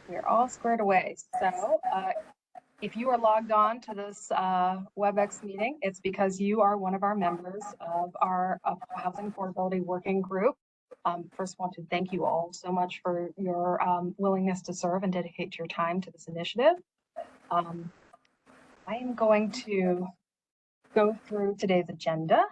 We're all squared away. So if you are logged on to this WebEx meeting, it's because you are one of our members of our Housing Affordability Working Group. First, want to thank you all so much for your willingness to serve and dedicate your time to this initiative. I am going to go through today's agenda.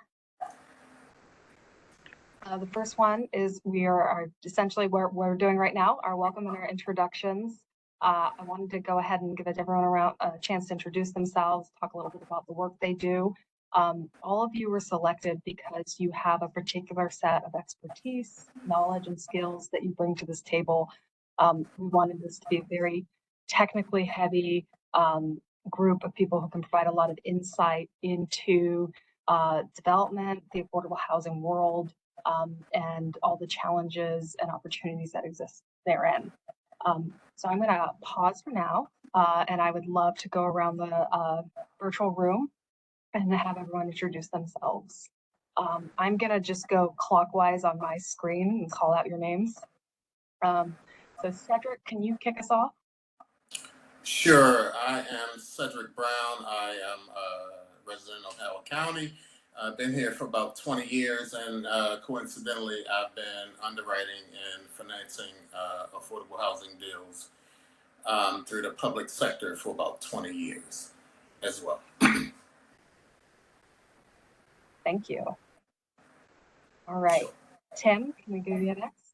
The first one is we are essentially what we're doing right now, our welcome and our introductions. I wanted to go ahead and give everyone around a chance to introduce themselves, talk a little bit about the work they do. All of you were selected because you have a particular set of expertise, knowledge, and skills that you bring to this table. We wanted this to be a very technically heavy group of people who can provide a lot of insight into development, the affordable housing world, and all the challenges and opportunities that exist therein. So I'm going to pause for now, and I would love to go around the virtual room and have everyone introduce themselves. I'm going to just go clockwise on my screen and call out your names. So Cedric, can you kick us off? Sure. I am Cedric Brown. I am a resident of Howard County. I've been here for about 20 years, and coincidentally, I've been underwriting and financing affordable housing deals through the public sector for about 20 years as well. Thank you. All right. Sure. Tim, can we go to you next?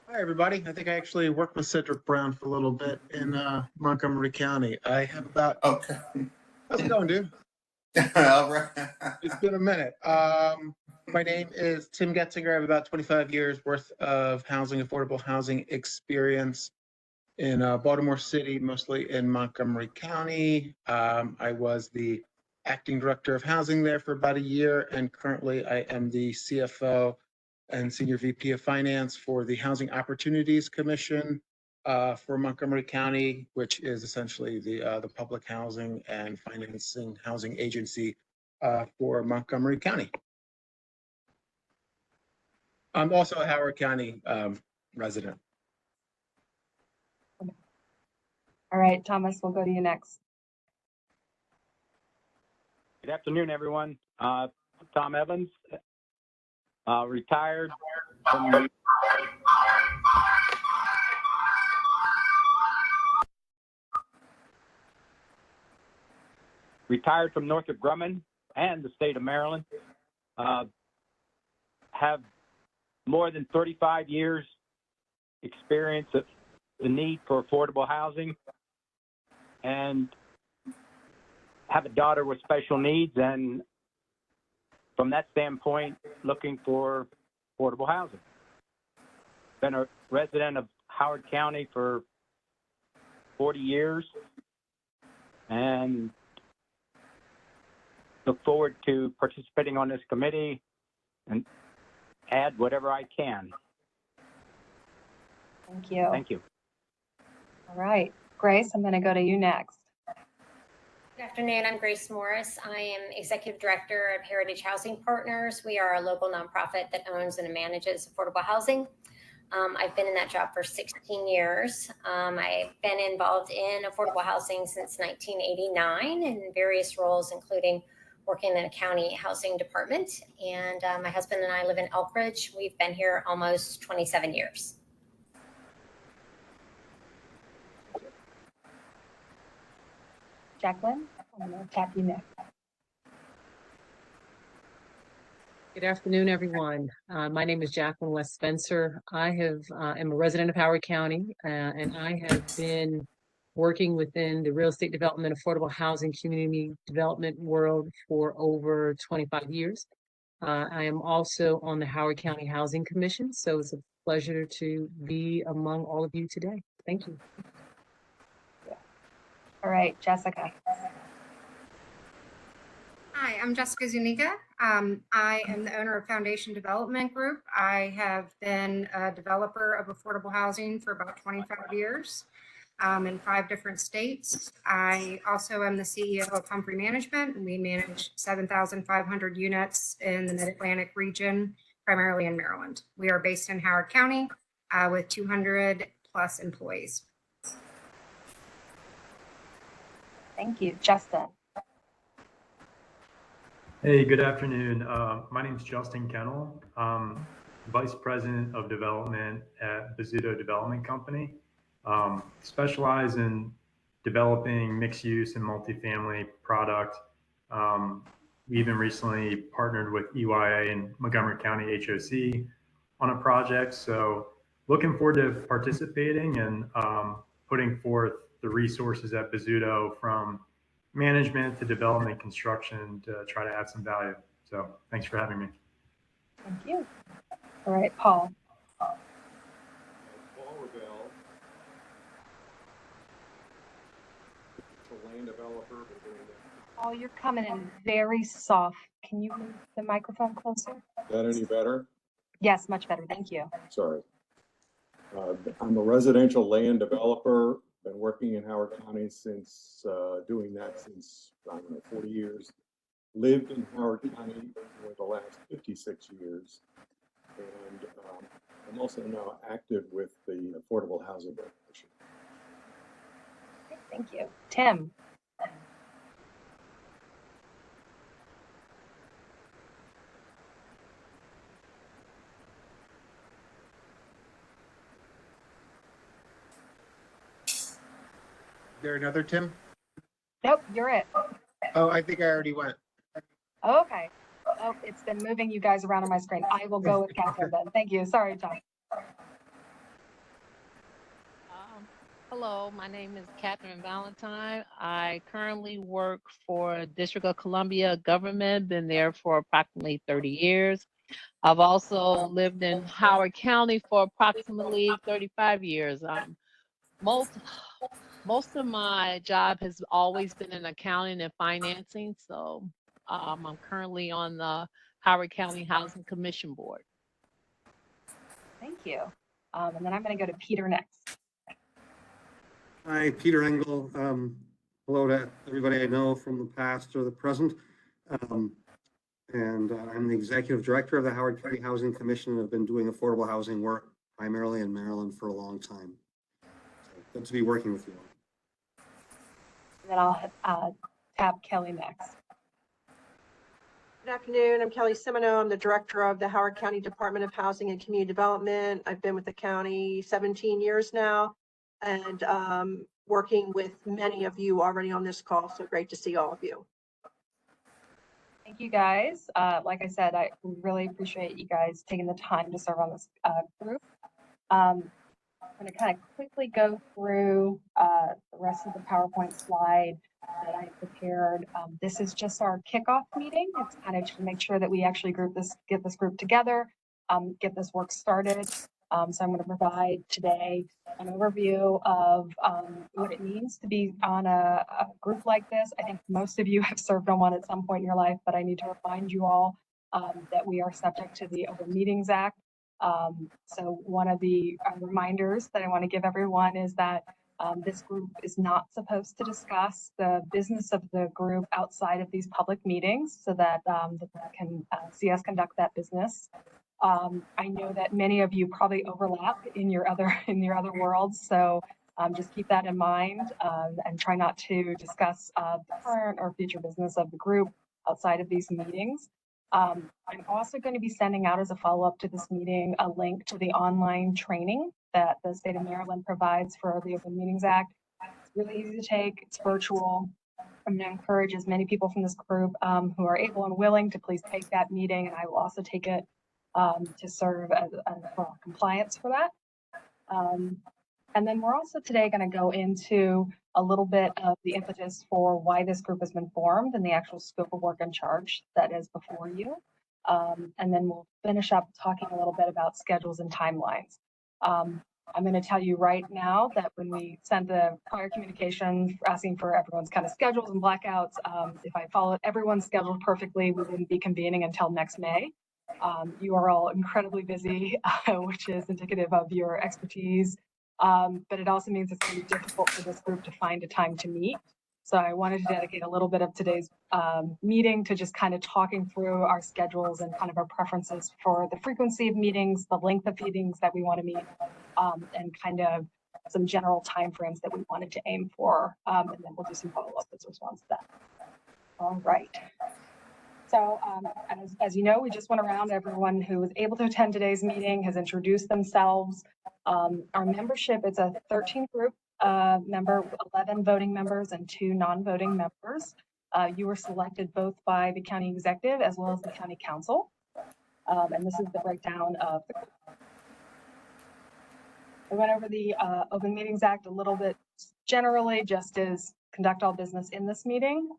Hi, everybody. I think I actually worked with Cedric Brown for a little bit in Montgomery County. I have about... Okay. How's it going, dude? All right. It's been a minute. My name is Tim Getzinger. I have about 25 years worth of affordable housing experience in Baltimore City, mostly in Montgomery County. I was the acting director of housing there for about a year, and currently I am the CFO and Senior VP of Finance for the Housing Opportunities Commission for Montgomery County, which is essentially the public housing and financing housing agency for Montgomery County. I'm also a Howard County resident. All right, Thomas, we'll go to you next. Good afternoon, everyone. Tom Evans, retired from Northrop Grumman and the state of Maryland. Have more than 35 years experience of the need for affordable housing, and have a daughter with special needs, and from that standpoint, looking for affordable housing. Been a resident of Howard County for 40 years, and look forward to participating on this committee and add whatever I can. Thank you. Thank you. All right, Grace, I'm going to go to you next. Good afternoon, I'm Grace Morris. I am Executive Director of Heritage Housing Partners. We are a local nonprofit that owns and manages affordable housing. I've been in that job for 16 years. I've been involved in affordable housing since 1989 in various roles, including working in a county housing department. And my husband and I live in Elkridge. We've been here almost 27 years. Jacqueline, I'm going to tap you next. Good afternoon, everyone. My name is Jacqueline West Spencer. I am a resident of Howard County, and I have been working within the real estate development, affordable housing, community development world for over 25 years. I am also on the Howard County Housing Commission, so it's a pleasure to be among all of you today. Thank you. All right, Jessica. Hi, I'm Jessica Zuniga. I am the owner of Foundation Development Group. I have been a developer of affordable housing for about 25 years in 5 different states. I also am the CEO of Humphrey Management, and we manage 7,500 units in the Mid-Atlantic region, primarily in Maryland. We are based in Howard County with 200 plus employees. Thank you. Justin. Hey, good afternoon. My name is Justin Kennel. Vice President of Development at Bizzuto Development Company. Specialize in developing mixed use and multifamily product. We even recently partnered with EYA and Montgomery County HOC on a project. So looking forward to participating and putting forth the resources at Bizzuto from management to development construction to try to add some value. So thanks for having me. Thank you. All right, Paul. Paul Rebell, a land developer. Paul, you're coming in very soft. Can you move the microphone closer? Is that any better? Yes, much better. Thank you. Sorry. I'm a residential land developer. Been working in Howard County since, doing that since, I don't know, 40 years. Lived in Howard County for the last 56 years. And I'm also now active with the Affordable Housing Coalition. Thank you. Tim. Is there another Tim? Nope, you're it. Oh, I think I already went. Okay. Oh, it's been moving you guys around on my screen. I will go with Catherine then. Thank you. Sorry, Tom. Hello, my name is Catherine Valentine. I currently work for District of Columbia government, been there for approximately 30 years. I've also lived in Howard County for approximately 35 years. Most of my job has always been in accounting and financing, so I'm currently on the Howard County Housing Commission Board. Thank you. And then I'm going to go to Peter next. Hi, Peter Engel. Hello to everybody I know from the past or the present. I'm the executive director of the Howard County Housing Commission and have been doing affordable housing work primarily in Maryland for a long time. So good to be working with you all. And then I'll tap Kelly next. Good afternoon. I'm Kelly Simoneau. I'm the director of the Howard County Department of Housing and Community Development. I've been with the county 17 years now and working with many of you already on this call. So great to see all of you. Thank you guys. Like I said, I really appreciate you guys taking the time to serve on this group. I'm going to kind of quickly go through the rest of the PowerPoint slide that I prepared. This is just our kickoff meeting. It's kind of to make sure that we actually get this group together, get this work started. So I'm going to provide today an overview of what it means to be on a group like this. I think most of you have served on one at some point in your life, but I need to remind you all that we are subject to the Open Meetings Act. So one of the reminders that I want to give everyone is that this group is not supposed to discuss the business of the group outside of these public meetings so that they can see us conduct that business. I know that many of you probably overlap in your other worlds, so just keep that in mind and try not to discuss the current or future business of the group outside of these meetings. I'm also going to be sending out as a follow-up to this meeting a link to the online training that the state of Maryland provides for the Open Meetings Act. It's really easy to take, it's virtual. I'm going to encourage as many people from this group who are able and willing to please take that meeting, and I will also take it to serve as for compliance for that. And then we're also today going to go into a little bit of the impetus for why this group has been formed and the actual scope of work and charge that is before you. And then we'll finish up talking a little bit about schedules and timelines. I'm going to tell you right now that when we sent the prior communication asking for everyone's kind of schedules and blackouts, if I followed everyone's schedule perfectly, we wouldn't be convening until next May. You are all incredibly busy, which is indicative of your expertise. But it also means it's going to be difficult for this group to find a time to meet. So I wanted to dedicate a little bit of today's meeting to just kind of talking through our schedules and kind of our preferences for the frequency of meetings, the length of meetings that we want to meet, and kind of some general timeframes that we wanted to aim for, and then we'll do some follow-up as a response to that. All right. So as you know, we just went around. Everyone who was able to attend today's meeting has introduced themselves. Our membership, it's a 13 group member, 11 voting members and 2 non-voting members. You were selected both by the county executive as well as the county council. And this is the breakdown of the group. We went over the Open Meetings Act a little bit generally, just as conduct all business in this meeting.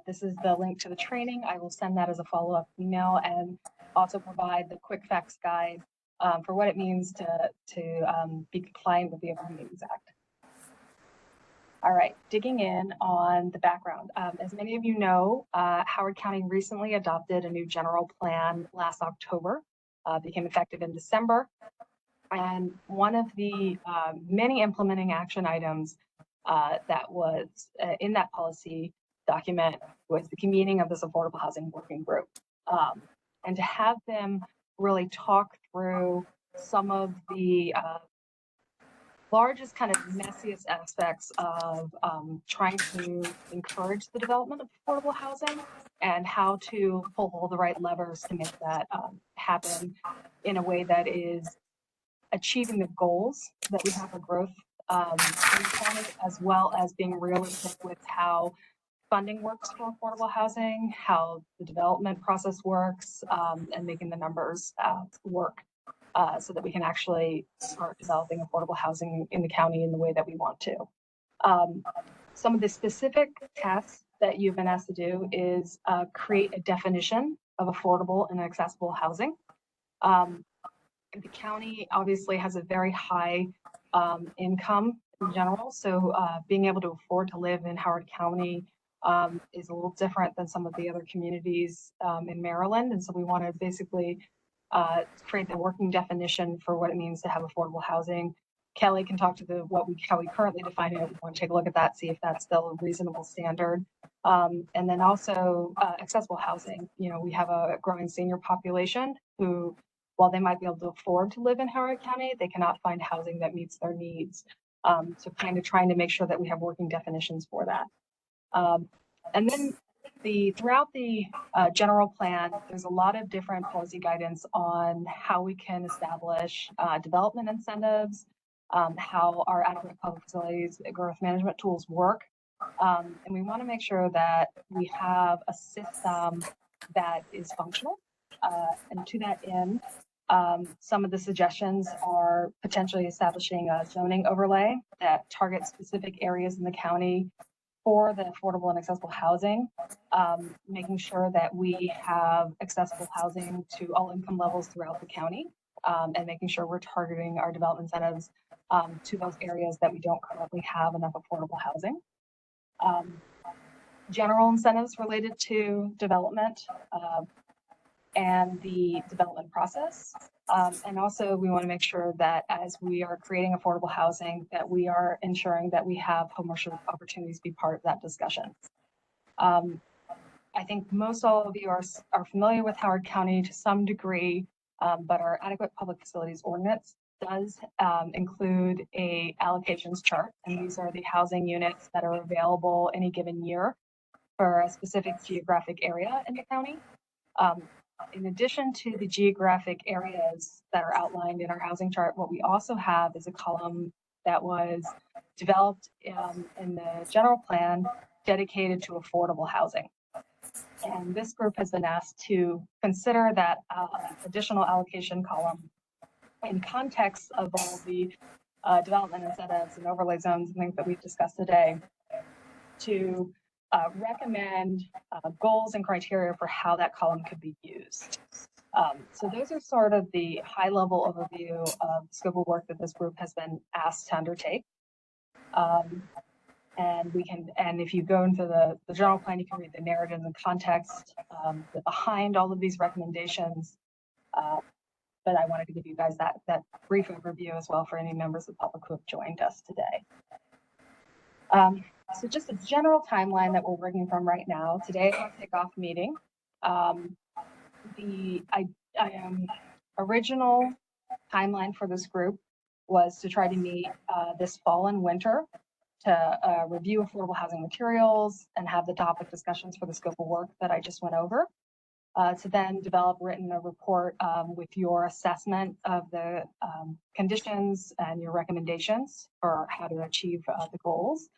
This is the link to the training. I will send that as a follow-up email and also provide the quick facts guide for what it means to be compliant with the Open Meetings Act. All right, digging in on the background. As many of you know, Howard County recently adopted a new general plan last October, became effective in December. And one of the many implementing action items that was in that policy document was the convening of this affordable housing working group. And to have them really talk through some of the largest, kind of messiest aspects of trying to encourage the development of affordable housing and how to pull all the right levers to make that happen in a way that is achieving the goals that we have for growth in the county, as well as being realistic with how funding works for affordable housing, how the development process works, and making the numbers work so that we can actually start developing affordable housing in the county in the way that we want to. Some of the specific tasks that you've been asked to do is create a definition of affordable and accessible housing. The county obviously has a very high income in general, so being able to afford to live in Howard County is a little different than some of the other communities in Maryland, and so we want to basically create the working definition for what it means to have affordable housing. Kelly can talk to how we currently define it. We want to take a look at that, see if that's still a reasonable standard. And then also accessible housing. You know, we have a growing senior population who, while they might be able to afford to live in Howard County, they cannot find housing that meets their needs. So kind of trying to make sure that we have working definitions for that. And then throughout the general plan, there's a lot of different policy guidance on how we can establish development incentives, how our adequate public facilities growth management tools work. And we want to make sure that we have a system that is functional. And to that end, some of the suggestions are potentially establishing a zoning overlay that targets specific areas in the county for the affordable and accessible housing, making sure that we have accessible housing to all income levels throughout the county, and making sure we're targeting our development incentives to those areas that we don't currently have enough affordable housing. General incentives related to development and the development process. And also we want to make sure that as we are creating affordable housing, that we are ensuring that we have homeownership opportunities be part of that discussion. I think most all of you are familiar with Howard County to some degree, but our adequate public facilities ordinance does include a allocations chart, and these are the housing units that are available any given year for a specific geographic area in the county. In addition to the geographic areas that are outlined in our housing chart, what we also have is a column that was developed in the general plan dedicated to affordable housing. And this group has been asked to consider that additional allocation column in context of all the development incentives and overlay zones and things that we've discussed today, to recommend goals and criteria for how that column could be used. So those are sort of the high level overview of the scope of work that this group has been asked to undertake. And if you go into the general plan, you can read the narrative and context behind all of these recommendations. But I wanted to give you guys that brief overview as well for any members of the public who have joined us today. So just a general timeline that we're working from right now. Today, our kickoff meeting. The original timeline for this group was to try to meet this fall and winter to review affordable housing materials and have the topic discussions for the scope of work that I just went over. To then develop written a report with your assessment of the conditions and your recommendations for how to achieve the goals.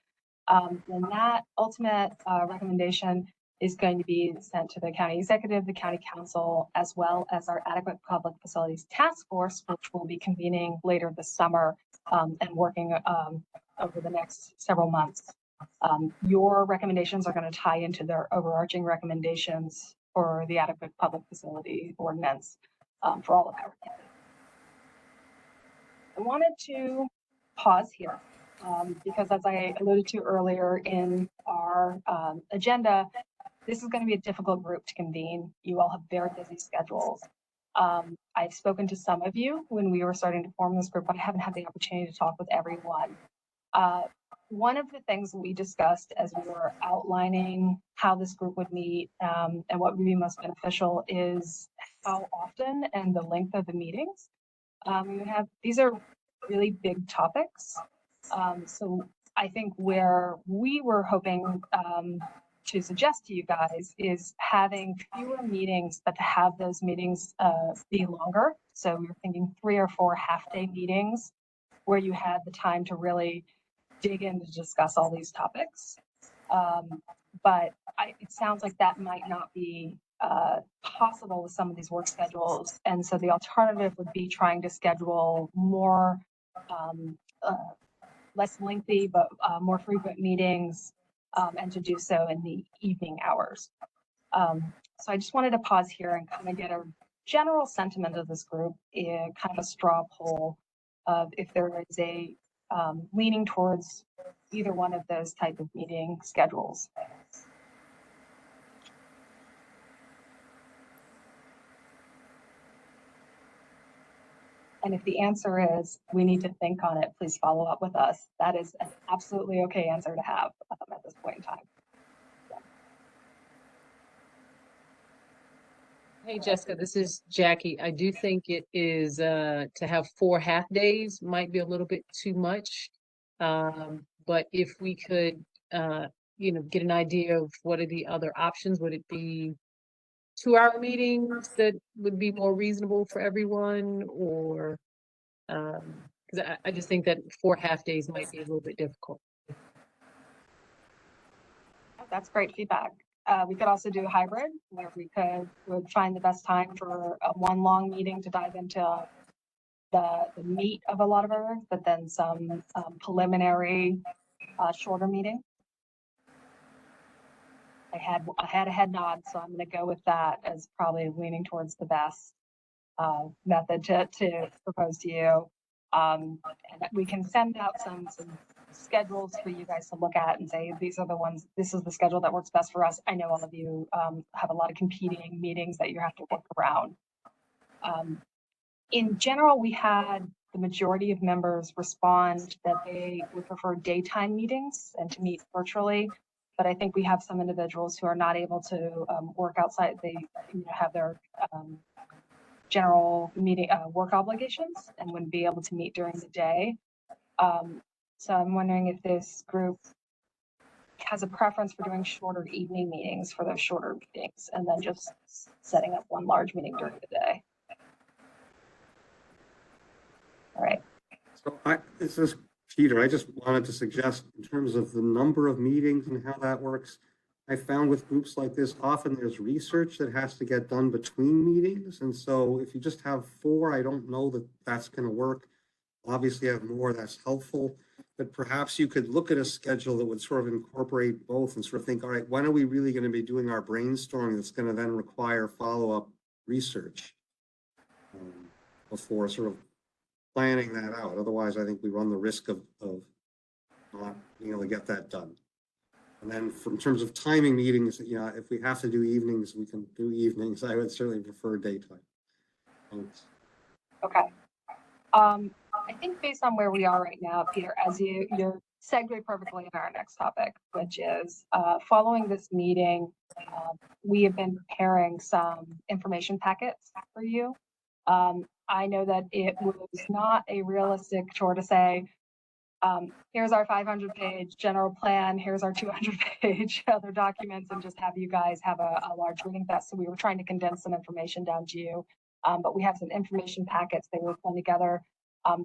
And that ultimate recommendation is going to be sent to the county executive, the county council, as well as our adequate public facilities task force, which will be convening later this summer and working over the next several months. Your recommendations are going to tie into their overarching recommendations for the adequate public facility ordinance for all of Howard County. I wanted to pause here because, as I alluded to earlier in our agenda, this is going to be a difficult group to convene. You all have very busy schedules. I've spoken to some of you when we were starting to form this group, but I haven't had the opportunity to talk with everyone. One of the things we discussed as we were outlining how this group would meet and what would be most beneficial is how often and the length of the meetings. These are really big topics. So I think where we were hoping to suggest to you guys is having fewer meetings, but to have those meetings be longer. So we were thinking 3 or 4 half-day meetings where you had the time to really dig in to discuss all these topics. But it sounds like that might not be possible with some of these work schedules. And so the alternative would be trying to schedule more, less lengthy, but more frequent meetings and to do so in the evening hours. So I just wanted to pause here and kind of get a general sentiment of this group, kind of a straw poll of if there is a leaning towards either one of those type of meeting schedules. And if the answer is we need to think on it, please follow up with us. That is an absolutely okay answer to have at this point in time. Yeah. Hey, Jessica, this is Jackie. I do think it is to have 4 half days might be a little bit too much. But if we could, get an idea of what are the other options, would it be 2-hour meetings that would be more reasonable for everyone, or because I just think that 4 half days might be a little bit difficult. That's great feedback. We could also do a hybrid where we would find the best time for one long meeting to dive into the meat of a lot of our work, but then some preliminary shorter meeting. I had a head nod, so I'm going to go with that as probably leaning towards the best method to propose to you. And we can send out some schedules for you guys to look at and say, these are the ones, this is the schedule that works best for us. I know all of you have a lot of competing meetings that you have to work around. In general, we had the majority of members respond that they would prefer daytime meetings and to meet virtually. But I think we have some individuals who are not able to work outside. They have their general meeting work obligations and wouldn't be able to meet during the day. So I'm wondering if this group has a preference for doing shorter evening meetings for those shorter meetings and then just setting up one large meeting during the day. All right. So this is Peter. I just wanted to suggest in terms of the number of meetings and how that works. I found with groups like this, often there's research that has to get done between meetings. And so if you just have 4, I don't know that that's going to work. Obviously have more, that's helpful, but perhaps you could look at a schedule that would sort of incorporate both and sort of think, all right, when are we really going to be doing our brainstorming that's going to then require follow-up research before sort of planning that out. Otherwise, I think we run the risk of not being able to get that done. And then in terms of timing meetings, if we have to do evenings, we can do evenings. I would certainly prefer daytime. Thanks. Okay. I think based on where we are right now, Peter, as you're segued perfectly into our next topic, which is following this meeting, we have been preparing some information packets for you. I know that it was not a realistic chore to say, here's our 500-page general plan, here's our 200-page other documents, and just have you guys have a large reading fest. So we were trying to condense some information down to you, but we have some information packets they were pulling together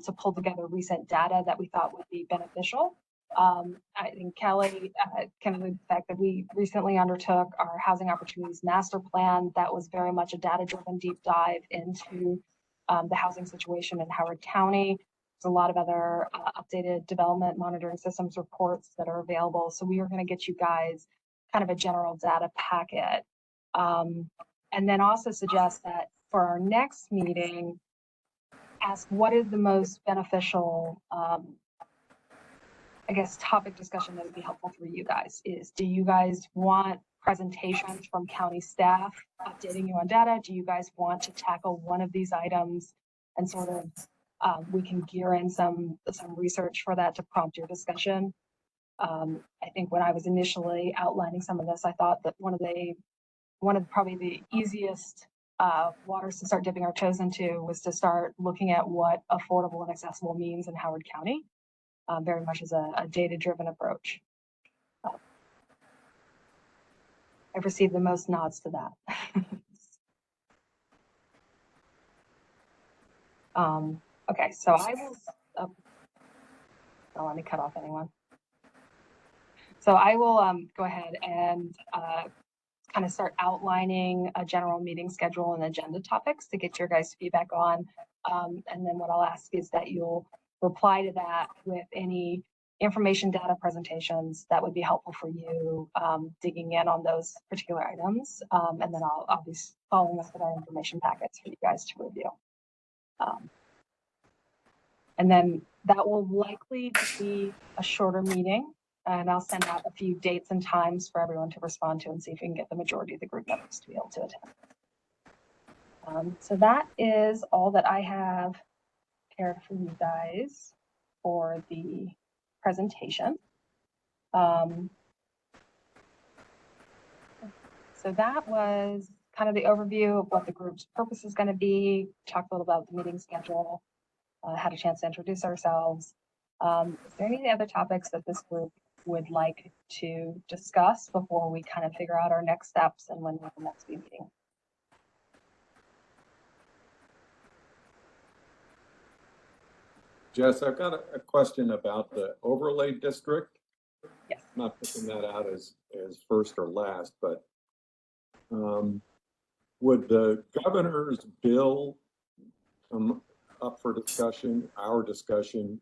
to pull together recent data that we thought would be beneficial. I think Kelly can allude to the fact that we recently undertook our Housing Opportunities Master Plan. That was very much a data-driven deep dive into the housing situation in Howard County. There's a lot of other updated development monitoring systems reports that are available. So we are going to get you guys kind of a general data packet. And then also suggest that for our next meeting, ask what is the most beneficial, I guess, topic discussion that would be helpful for you guys. Do you guys want presentations from county staff updating you on data? Do you guys want to tackle one of these items and sort of we can gear in some research for that to prompt your discussion? I think when I was initially outlining some of this, I thought that one of probably the easiest waters to start dipping our toes into was to start looking at what affordable and accessible means in Howard County, very much as a data-driven approach. I've received the most nods to that. Okay, so I will, don't let me cut off anyone. So I will go ahead and kind of start outlining a general meeting schedule and agenda topics to get your guys' feedback on. And then what I'll ask is that you'll reply to that with any information data presentations that would be helpful for you, digging in on those particular items. And then I'll be following up with our information packets for you guys to review. And then that will likely be a shorter meeting, and I'll send out a few dates and times for everyone to respond to and see if we can get the majority of the group members to be able to attend. So that is all that I have prepared for you guys for the presentation. So that was kind of the overview of what the group's purpose is going to be. Talked a little about the meeting schedule, had a chance to introduce ourselves. Is there any other topics that this group would like to discuss before we kind of figure out our next steps and when we will next be meeting? Jess, I've got a question about the overlay district. Yes. Not putting that out as first or last, but would the governor's bill come up for discussion, our discussion,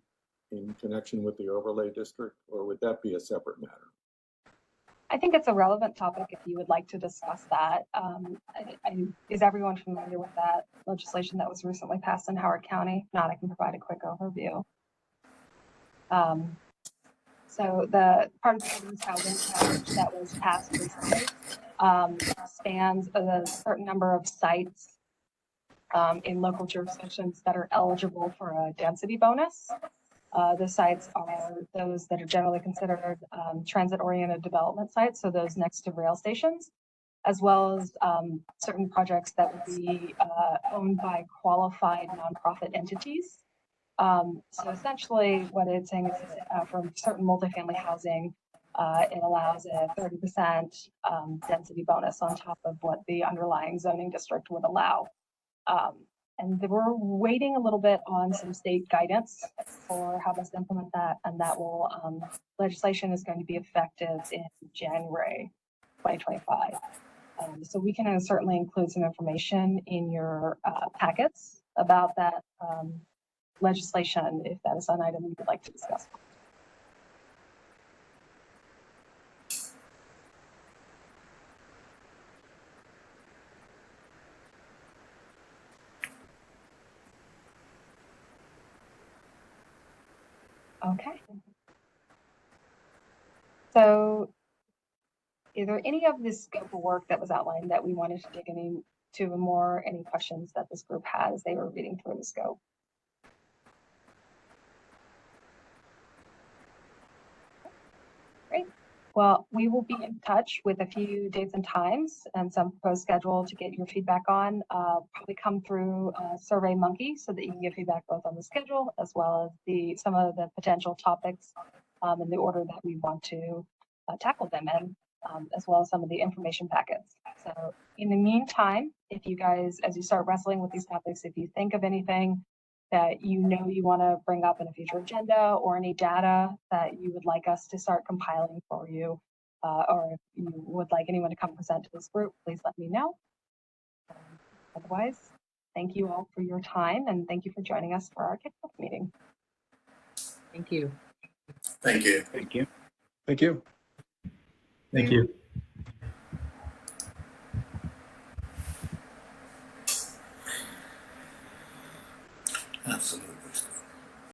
in connection with the overlay district, or would that be a separate matter? I think it's a relevant topic if you would like to discuss that. Is everyone familiar with that legislation that was recently passed in Howard County? If not, I can provide a quick overview. So the part of the Governor's Housing Package that was passed recently spans a certain number of sites in local jurisdictions that are eligible for a density bonus. The sites are those that are generally considered transit-oriented development sites, so those next to rail stations, as well as certain projects that would be owned by qualified nonprofit entities. So essentially what it's saying is for certain multifamily housing, it allows a 30% density bonus on top of what the underlying zoning district would allow. And we're waiting a little bit on some state guidance for how best to implement that, and that will legislation is going to be effective in January 2025. So we can certainly include some information in your packets about that legislation if that is an item you would like to discuss. Okay. So is there any of this scope of work that was outlined that we wanted to dig into more, any questions that this group had as they were reading through the scope? Great. Well, we will be in touch with a few dates and times and some proposed schedule to get your feedback on. Probably come through SurveyMonkey so that you can get feedback both on the schedule as well as some of the potential topics in the order that we want to tackle them in, as well as some of the information packets. So in the meantime, if you guys, as you start wrestling with these topics, if you think of anything that you want to bring up in a future agenda or any data that you would like us to start compiling for you, or if you would like anyone to come present to this group, please let me know. Otherwise, thank you all for your time and thank you for joining us for our kickoff meeting. Thank you. Thank you. Thank you. Thank you. Thank you.